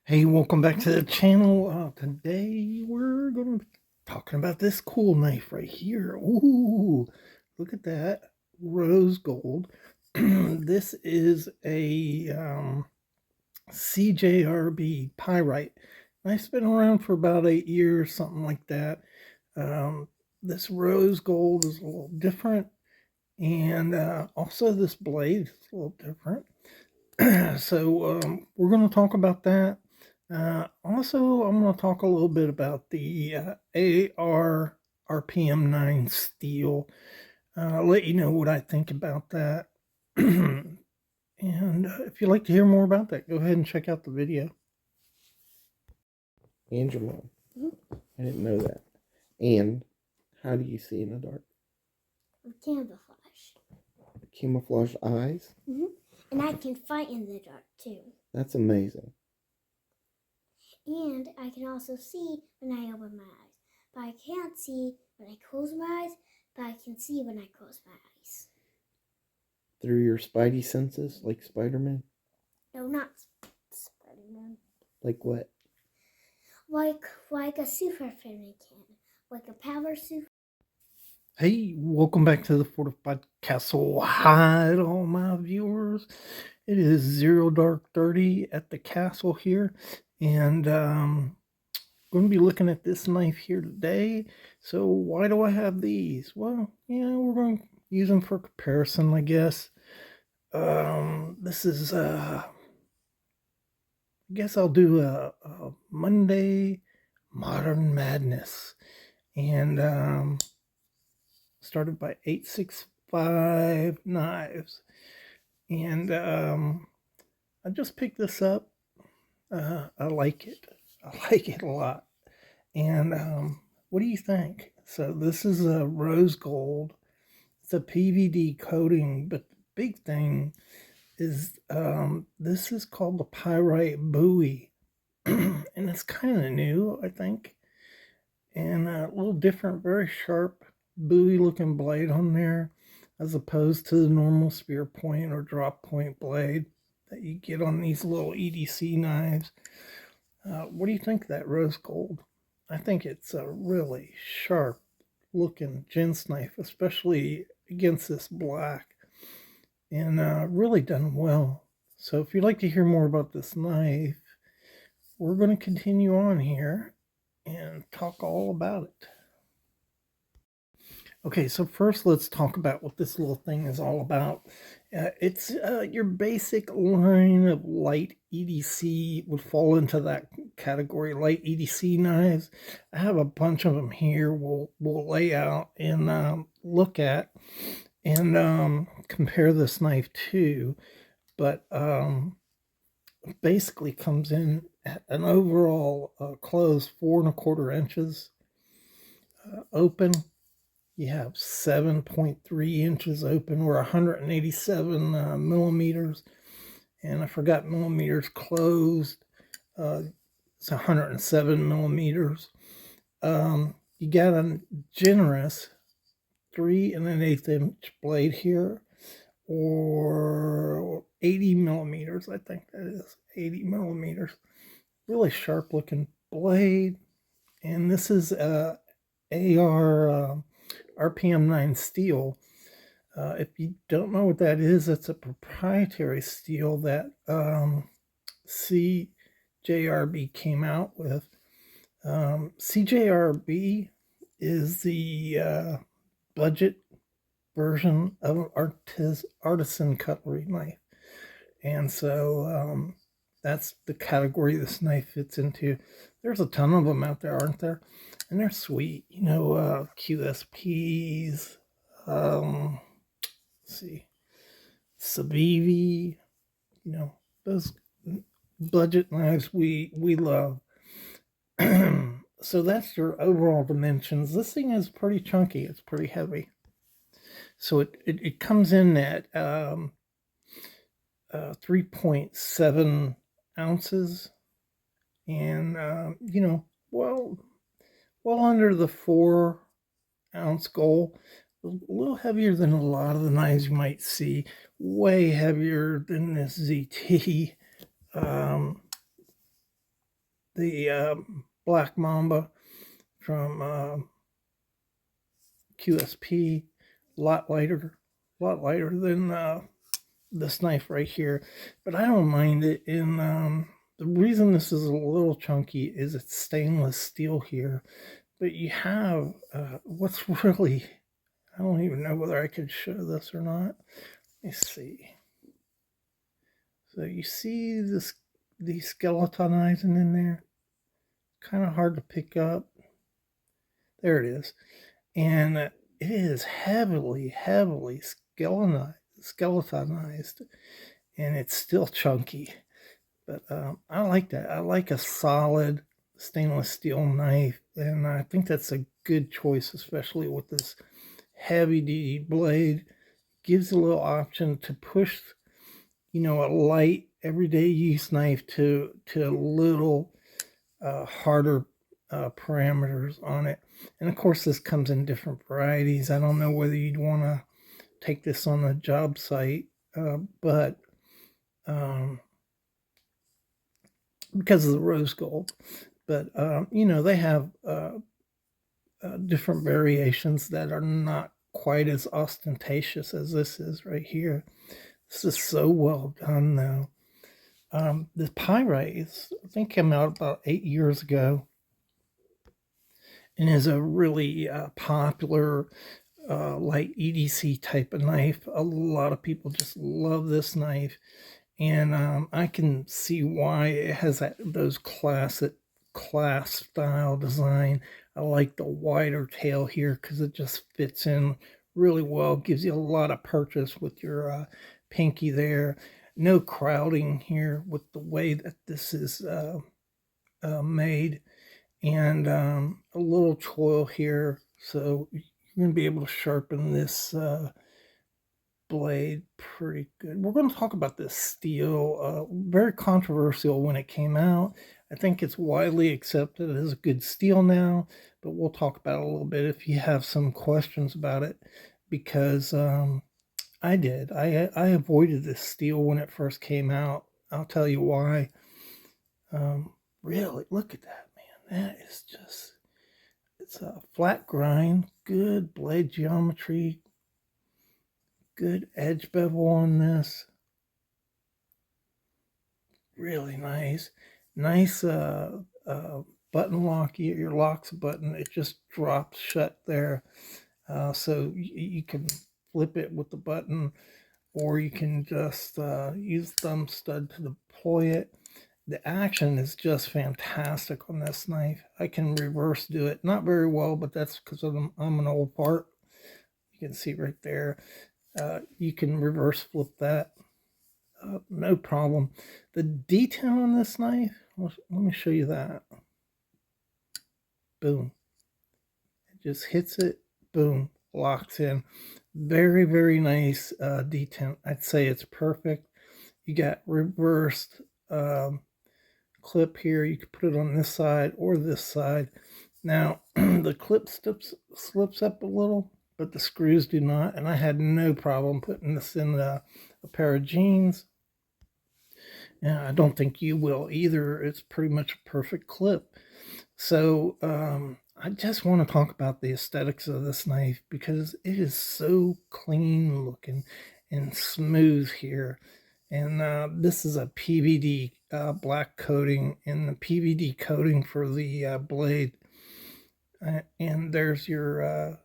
Hey, welcome back to the channel. Today we're going to be talking about this cool knife right here. Ooh, look at that, rose gold. This is a Cjrb Pyrite. Knife's been around for about 8 years, something like that. This rose gold is a little different, and also this blade is a little different. So we're going to talk about that. Also, I'm going to talk a little bit about the AR RPM 9 steel. I'll let you know what I think about that. And if you'd like to hear more about that, go ahead and check out the video. And your mom. I didn't know that. And how do you see in the dark? Camouflage. Camouflage eyes? And I can fight in the dark too. That's amazing. And I can also see when I open my eyes. But I can't see when I close my eyes, but I can see when I close my eyes. Through your spidey senses, like Spider-Man? No, not Spider-Man. Like what? Like a Superman can. Like a power super. Hey, welcome back to the Fortified Castle. Hi to all my viewers. It is 0 dark 30 at the castle here, and going to be looking at this knife here today. So why do I have these? Well, yeah, we're going to use them for comparison, I guess. This is I guess I'll do a Monday Modern Madness, and started by 865 Knives, and I just picked this up. I like it. I like it a lot. And what do you think? So this is a rose gold. It's a PVD coating, but the big thing is this is called the Pyrite Bowie, and it's kind of new, I think, and a little different, very sharp Bowie looking blade on there, as opposed to the normal spear point or drop point blade that you get on these little EDC knives. What do you think of that rose gold? I think it's a really sharp looking gents knife, especially against this black, and really done well. So if you'd like to hear more about this knife, we're going to continue on here and talk all about it. Okay, so first let's talk about what this little thing is all about. It's your basic line of light EDC, would fall into that category, light EDC knives. I have a bunch of them here we'll lay out and look at and compare this knife to, but basically comes in at an overall close 4 1/4 inches open. You have 7.3 inches open, or 187 millimeters, and I forgot millimeters closed. It's 107 millimeters. You got a generous 3 1/8 inch blade here, or 80 millimeters, I think that is 80 millimeters. Really sharp looking blade, and this is AR RPM 9 steel. If you don't know what that is, it's a proprietary steel that CJRB came out with. CJRB is the budget version of artisan cutlery knife, and so that's the category this knife fits into. There's a ton of them out there, aren't there? And they're sweet, you know. QSPs, let's see, Cjrb, you know, those budget knives we love. So that's your overall dimensions. This thing is pretty chunky. It's pretty heavy. So it comes in at 3.7 ounces, and you know, well under the 4 ounce goal, a little heavier than a lot of the knives you might see. Way heavier than this ZT. The Black Mamba from QSP. A lot lighter than this knife right here, but I don't mind it. And the reason this is a little chunky is it's stainless steel here, but you have what's really, I don't even know whether I could show this or not. Let me see. So you see this, these skeletonizing in there, kind of hard to pick up. There it is. And it is heavily skeletonized, and it's still chunky. But I like that. I like a solid stainless steel knife, and I think that's a good choice, especially with this heavy duty blade. Gives a little option to push, you know, a light everyday use knife to a little harder parameters on it. And of course, this comes in different varieties. I don't know whether you'd want to take this on a job site, but because of the rose gold. But you know, they have different variations that are not quite as ostentatious as this is right here. This is so well done, though. The Pyrite is, I think, came out about 8 years ago, and is a really popular light EDC type of knife. A lot of people just love this knife, and I can see why. It has those classic class style design. I like the wider tail here because it just fits in really well. Gives you a lot of purchase with your pinky there. No crowding here with the way that this is made, and a little choil here, so you're going to be able to sharpen this blade pretty good. We're going to talk about this steel. Very controversial when it came out. I think it's widely accepted as a good steel now, but we'll talk about it a little bit if you have some questions about it, because I did. I avoided this steel when it first came out. I'll tell you why. Really, look at that, man. That is just, it's a flat grind, good blade geometry, good edge bevel on this. Really nice. Nice button lock. Your lock's button, it just drops shut there. So you can flip it with the button, or you can just use thumb stud to deploy it. The action is just fantastic on this knife. I can reverse do it. Not very well, but that's because I'm an old fart. You can see right there. You can reverse flip that. No problem. The detail on this knife, let me show you that. Boom. It just hits it. Boom. Locks in. Very, very nice detail. I'd say it's perfect. You got reversed clip here. You can put it on this side or this side. Now the clip slips up a little, but the screws do not, and I had no problem putting this in a pair of jeans, and I don't think you will either. It's pretty much a perfect clip. So I just want to talk about the aesthetics of this knife because it is so clean looking and smooth here. And this is a PVD black coating, and the PVD coating for the blade. And there's your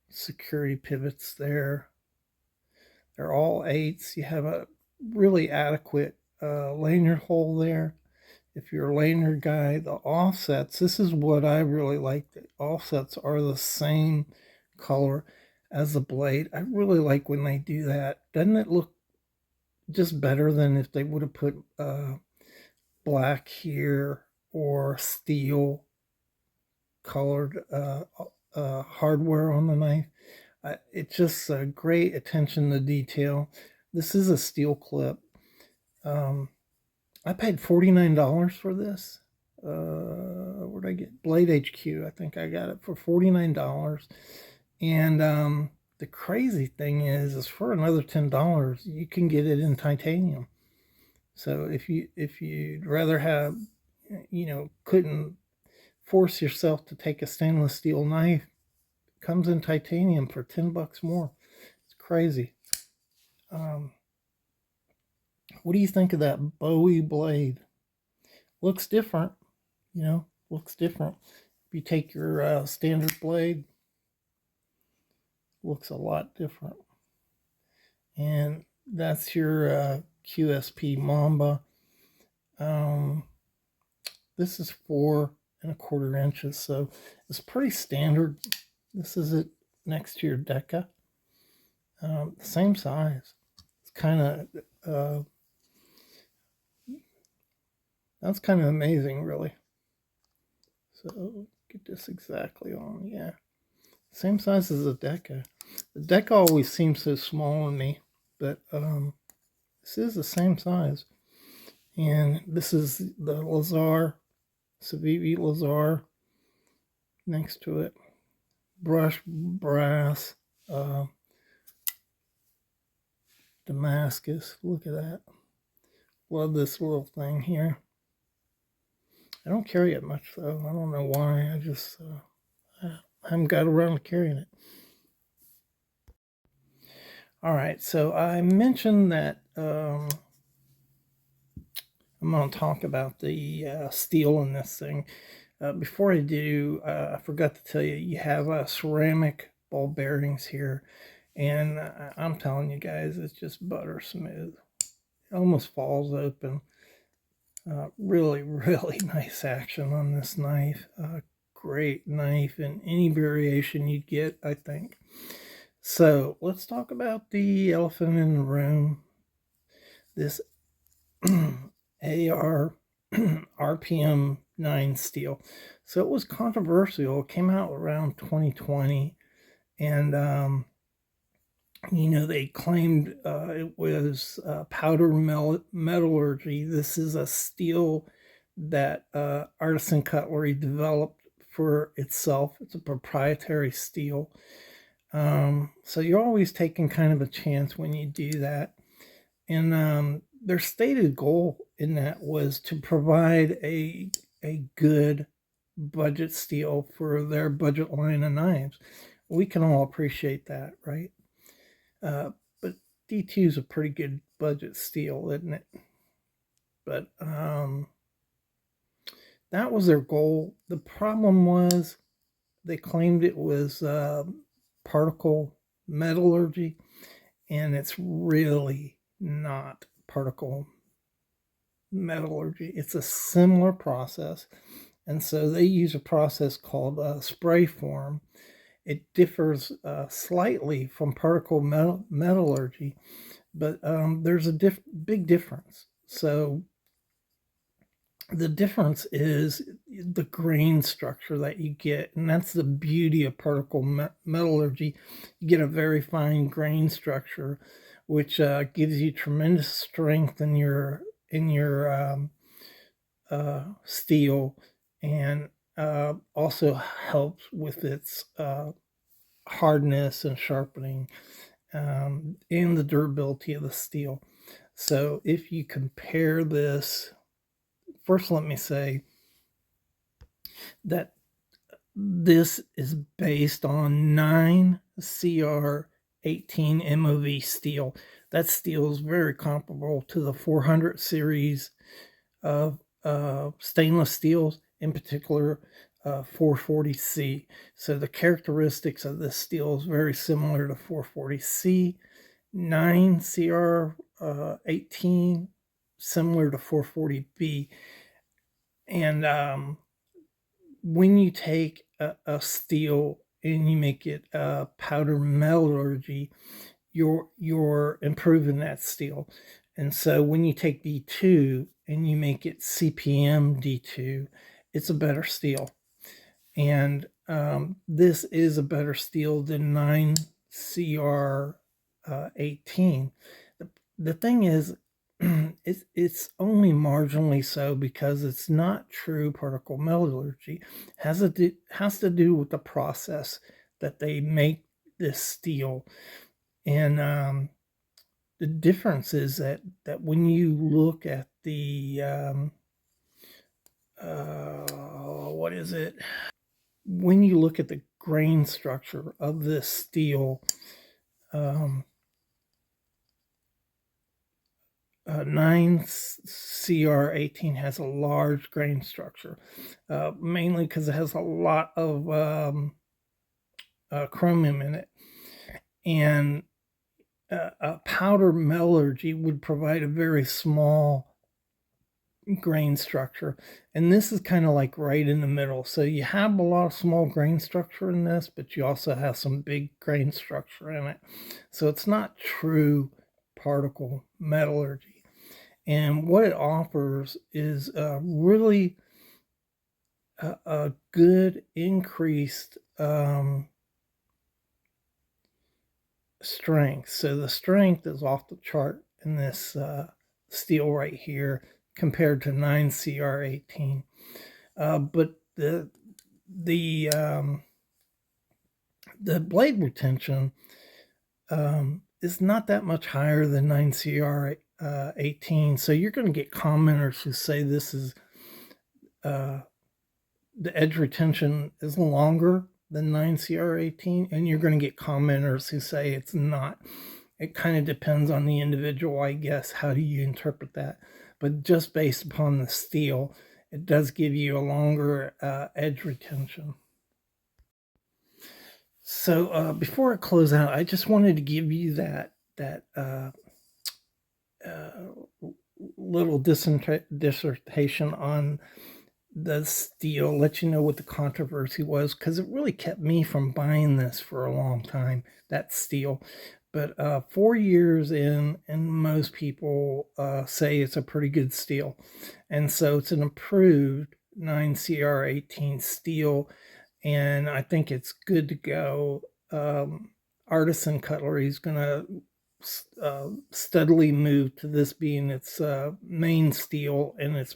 security pivots there. They're all 8s. You have a really adequate lanyard hole there. If you're a lanyard guy, the offsets, this is what I really like. The offsets are the same color as the blade. I really like when they do that. Doesn't it look just better than if they would have put black here or steel colored hardware on the knife? It's just a great attention to detail. This is a steel clip. I paid $49 for this. Where'd I get? Blade HQ. I think I got it for $49. And the crazy thing is for another $10, you can get it in titanium. So if you'd rather have, couldn't force yourself to take a stainless steel knife, it comes in titanium for $10 more. It's crazy. What do you think of that Bowie blade? Looks different, looks different. If you take your standard blade, looks a lot different. And that's your QSP Mamba. This is 4¼ inches, so it's pretty standard. This is it next to your Deca. Same size. It's kind of that's kind of amazing, really. So get this exactly on. Yeah, same size as the Deca. The Deca always seems so small on me, but this is the same size. And this is the Lazar, Cjrb Lazar next to it. Brushed brass, Damascus. Look at that. Love this little thing here. I don't carry it much though. I don't know why. I just I haven't got around to carrying it. All right, so I mentioned that I'm going to talk about the steel in this thing. Before I do, I forgot to tell you, you have ceramic ball bearings here, and I'm telling you guys, it's just butter smooth. It almost falls open. Really, really nice action on this knife. Great knife in any variation you get, I think. So let's talk about the elephant in the room. This AR RPM 9 steel. So it was controversial. It came out around 2020, and they claimed it was powder metallurgy. This is a steel that Artisan Cutlery developed for itself. It's a proprietary steel. So you're always taking kind of a chance when you do that. And their stated goal in that was to provide a good budget steel for their budget line of knives. We can all appreciate that, right? But D2 is a pretty good budget steel, isn't it? But that was their goal. The problem was they claimed it was particle metallurgy, and it's really not particle metallurgy. It's a similar process, and so they use a process called spray form. It differs slightly from particle metallurgy, but there's a big difference. So the difference is the grain structure that you get, and that's the beauty of particle metallurgy. You get a very fine grain structure, which gives you tremendous strength in your steel, and also helps with its hardness and sharpening, and the durability of the steel. So if you compare this, first let me say that this is based on 9 CR18 MOV steel. That steel is very comparable to the 400 series of stainless steels, in particular 440C. So the characteristics of this steel is very similar to 440C. 9 CR18, similar to 440B. And when you take a steel and you make it powder metallurgy, you're improving that steel. And so when you take D2 and you make it CPM D2, it's a better steel. And this is a better steel than 9 CR18. The thing is, it's only marginally so because it's not true particle metallurgy. Has to do with the process that they make this steel. And the difference is that when you look at the what is it? When you look at the grain structure of this steel, 9CR18 has a large grain structure, mainly because it has a lot of chromium in it. And a powder metallurgy would provide a very small grain structure, and this is kind of like right in the middle. So you have a lot of small grain structure in this, but you also have some big grain structure in it. So it's not true particle metallurgy. And what it offers is really a good increased strength. So the strength is off the chart in this steel right here compared to 9CR18. But the blade retention is not that much higher than 9CR18. So you're going to get commenters who say this is the edge retention is longer than 9CR18, and you're going to get commenters who say it's not. It kind of depends on the individual, I guess. How do you interpret that? But just based upon the steel, it does give you a longer edge retention. So before I close out, I just wanted to give you that little dissertation on the steel, let you know what the controversy was, because it really kept me from buying this for a long time, that steel. But 4 years in, and most people say it's a pretty good steel. And so it's an improved 9CR18 steel, and I think it's good to go. Artisan Cutlery is going to steadily move to this being its main steel and its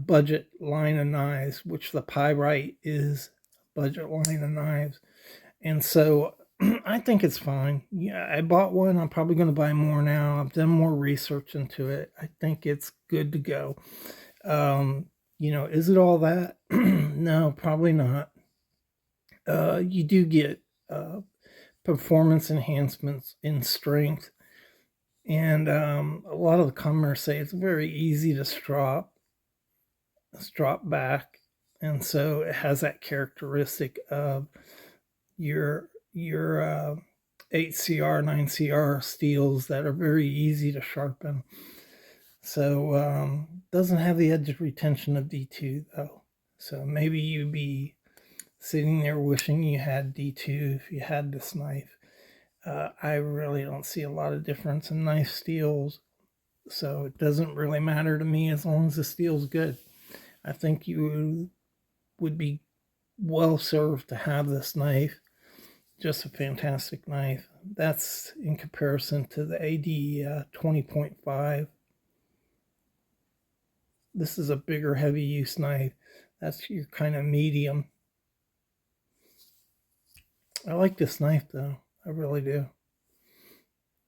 budget line of knives, which the Pyrite is budget line of knives. And so I think it's fine. Yeah, I bought one. I'm probably going to buy more now. I've done more research into it. I think it's good to go. Is it all that? No, probably not. You do get performance enhancements in strength, and a lot of the commenters say it's very easy to strop back, and so it has that characteristic of your 8CR, 9CR steels that are very easy to sharpen. So doesn't have the edge retention of D2 though. So maybe you'd be sitting there wishing you had D2 if you had this knife. I really don't see a lot of difference in knife steels, so it doesn't really matter to me as long as the steel's good. I think you would be well served to have this knife. Just a fantastic knife. That's in comparison to the AD 20.5. This is a bigger, heavy use knife. That's your kind of medium. I like this knife though. I really do.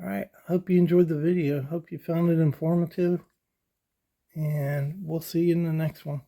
All right. Hope you enjoyed the video. Hope you found it informative. And we'll see you in the next one.